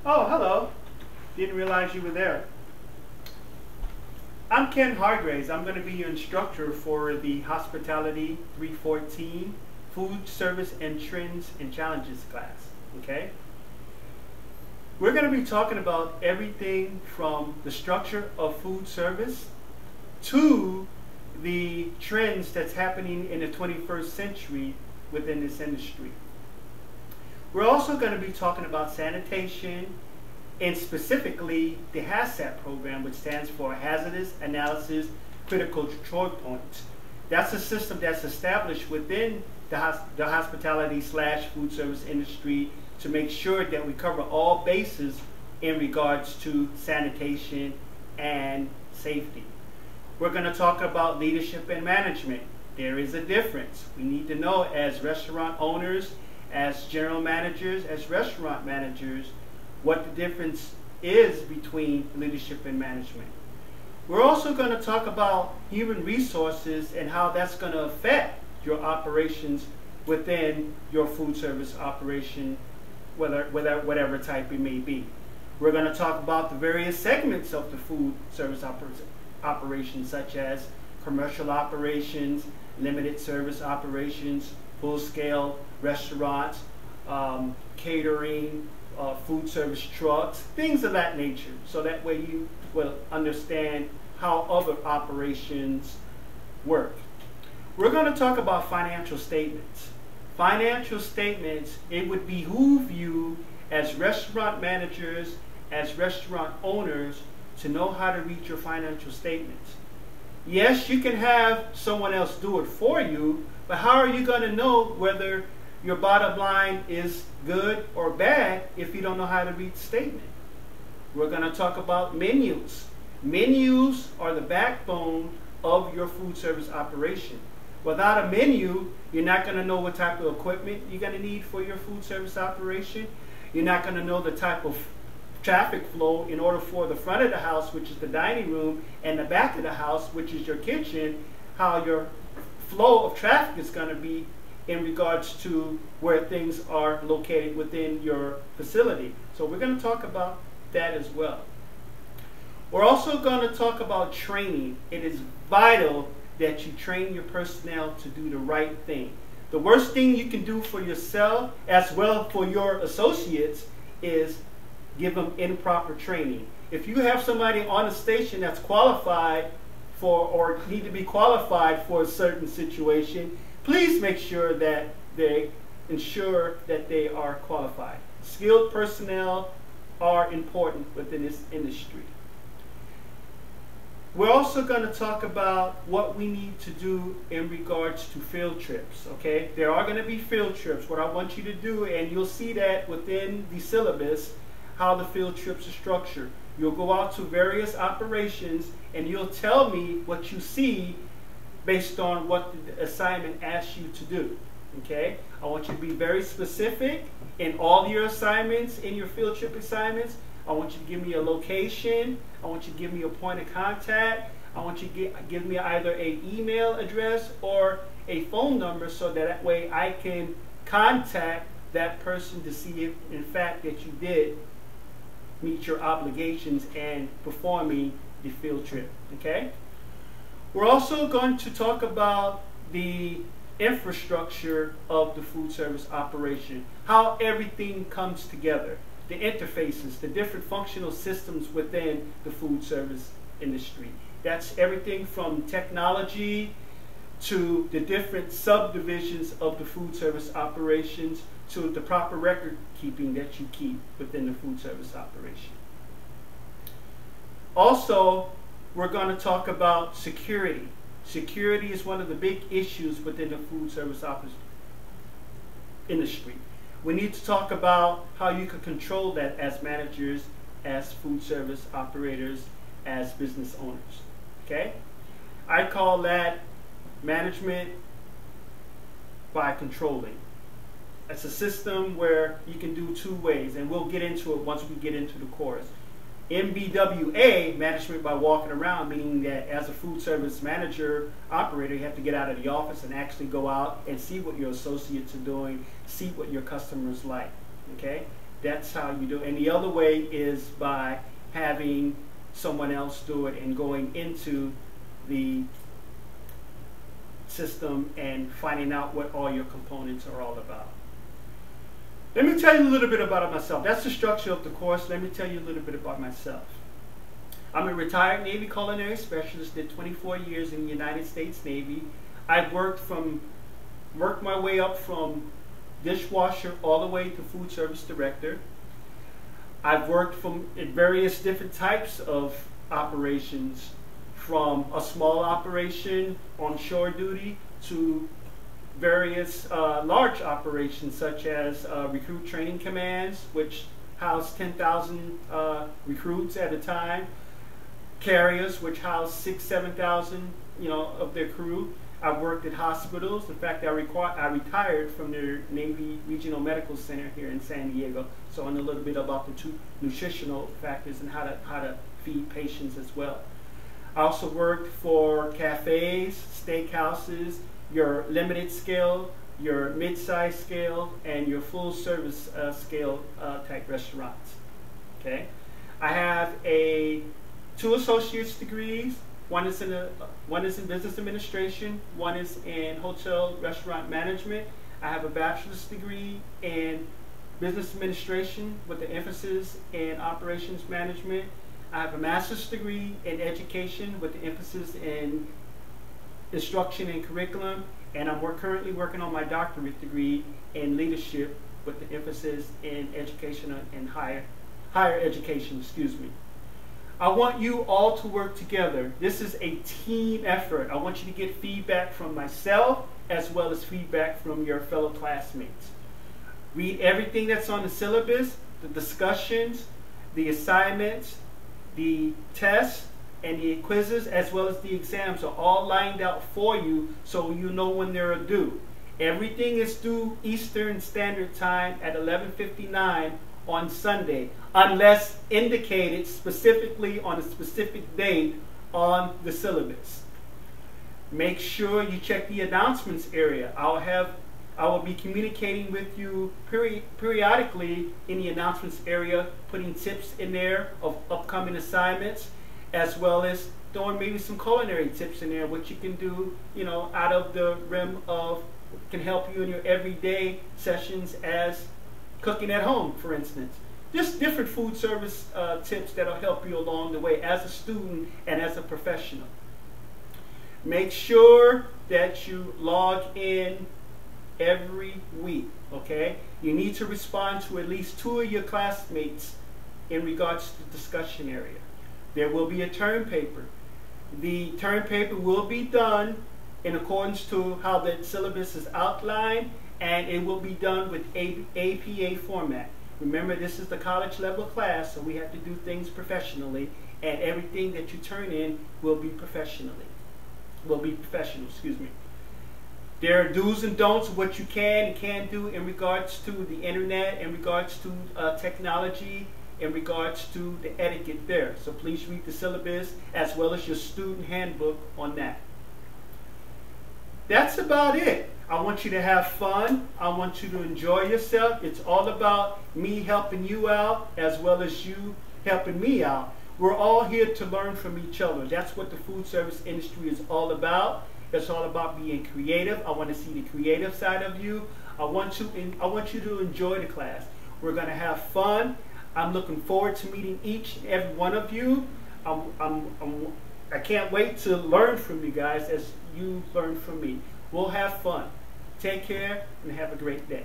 Oh, hello. Didn't realize you were there. I'm Ken Hargraves. I'm going to be your instructor for the Hospitality 314 Food Service and Trends and Challenges class. Okay? We're going to be talking about everything from the structure of food service to the trends that's happening in the 21st century within this industry. We're also going to be talking about sanitation and specifically the HACCP program, which stands for Hazardous Analysis Critical Control Points. That's a system that's established within the hospitality/food service industry to make sure that we cover all bases in regards to sanitation and safety. We're going to talk about leadership and management. There is a difference. We need to know as restaurant owners, as general managers, as restaurant managers, what the difference is between leadership and management. We're also going to talk about human resources and how that's going to affect your operations within your food service operation, whatever type it may be. We're going to talk about the various segments of the food service operations, such as commercial operations, limited service operations, full-scale restaurants, catering, food service trucks, things of that nature. So that way you will understand how other operations work. We're going to talk about financial statements. Financial statements, it would behoove you as restaurant managers, as restaurant owners, to know how to read your financial statements. Yes, you can have someone else do it for you, but how are you going to know whether your bottom line is good or bad if you don't know how to read the statement? We're going to talk about menus. Menus are the backbone of your food service operation. Without a menu, you're not going to know what type of equipment you're going to need for your food service operation. You're not going to know the type of traffic flow in order for the front of the house, which is the dining room, and the back of the house, which is your kitchen, how your flow of traffic is going to be in regards to where things are located within your facility. So we're going to talk about that as well. We're also going to talk about training. It is vital that you train your personnel to do the right thing. The worst thing you can do for yourself as well for your associates is give them improper training. If you have somebody on a station that's qualified for or need to be qualified for a certain situation, please make sure that they ensure that they are qualified. Skilled personnel are important within this industry. We're also going to talk about what we need to do in regards to field trips, okay? There are going to be field trips. What I want you to do, and you'll see that within the syllabus, how the field trips are structured. You'll go out to various operations and you'll tell me what you see based on what the assignment asks you to do, okay? I want you to be very specific in all your assignments, in your field trip assignments. I want you to give me a location. I want you to give me a point of contact. I want you to give me either an email address or a phone number so that way I can contact that person to see if in fact that you did meet your obligations and performing the field trip, okay? We're also going to talk about the infrastructure of the food service operation, how everything comes together, the interfaces, the different functional systems within the food service industry. That's everything from technology to the different subdivisions of the food service operations to the proper record keeping that you keep within the food service operation. Also, we're going to talk about security. Security is one of the big issues within the food service industry. We need to talk about how you can control that as managers, as food service operators, as business owners. Okay? I call that management by controlling. It's a system where you can do two ways, and we'll get into it once we get into the course. MBWA, management by walking around, meaning that as a food service manager, operator, you have to get out of the office and actually go out and see what your associates are doing, see what your customers like. Okay? That's how you do it. And the other way is by having someone else do it and going into the system and finding out what all your components are all about. Let me tell you a little bit about myself. That's the structure of the course. Let me tell you a little bit about myself. I'm a retired Navy culinary specialist, did 24 years in the United States Navy. I've worked my way up from dishwasher all the way to food service director. I've worked in various different types of operations, from a small operation on shore duty to various large operations, such as recruit training commands, which house 10,000 recruits at a time, carriers, which house 6,000 to 7,000, of their crew. I've worked at hospitals. In fact, I retired from the Navy Regional Medical Center here in San Diego, so I know a little bit about the two nutritional factors and how to feed patients as well. I also worked for cafes, steakhouses, your limited scale, your mid-size scale, and your full service scale type restaurants. Okay, I have two associate's degrees. One is in business administration. One is in hotel restaurant management. I have a bachelor's degree in business administration with the emphasis in operations management. I have a master's degree in education with the emphasis in instruction and curriculum, and I'm currently working on my doctorate degree in leadership with the emphasis in education and higher education, excuse me. I want you all to work together. This is a team effort. I want you to get feedback from myself as well as feedback from your fellow classmates. Read everything that's on the syllabus, the discussions, the assignments, the tests, and the quizzes, as well as the exams are all lined out for you so you know when they're due. Everything is due Eastern Standard Time at 11:59 on Sunday, unless indicated specifically on a specific date on the syllabus. Make sure you check the announcements area. I will be communicating with you periodically in the announcements area, putting tips in there of upcoming assignments, as well as throwing maybe some culinary tips in there, what you can do, out of the realm of, can help you in your everyday sessions as cooking at home, for instance. Just different food service tips that'll help you along the way as a student and as a professional. Make sure that you log in every week, okay? You need to respond to at least 2 of your classmates in regards to the discussion area. There will be a term paper. The term paper will be done in accordance to how the syllabus is outlined, and it will be done with APA format. Remember, this is the college level class, so we have to do things professionally, and everything that you turn in will be professional, excuse me. There are do's and don'ts of what you can and can't do in regards to the internet, in regards to technology, in regards to the etiquette there. So please read the syllabus as well as your student handbook on that. That's about it. I want you to have fun. I want you to enjoy yourself. It's all about me helping you out as well as you helping me out. We're all here to learn from each other. That's what the food service industry is all about. It's all about being creative. I want to see the creative side of you. I want you to enjoy the class. We're going to have fun. I'm looking forward to meeting each and every one of you. I can't wait to learn from you guys as you learn from me. We'll have fun. Take care and have a great day.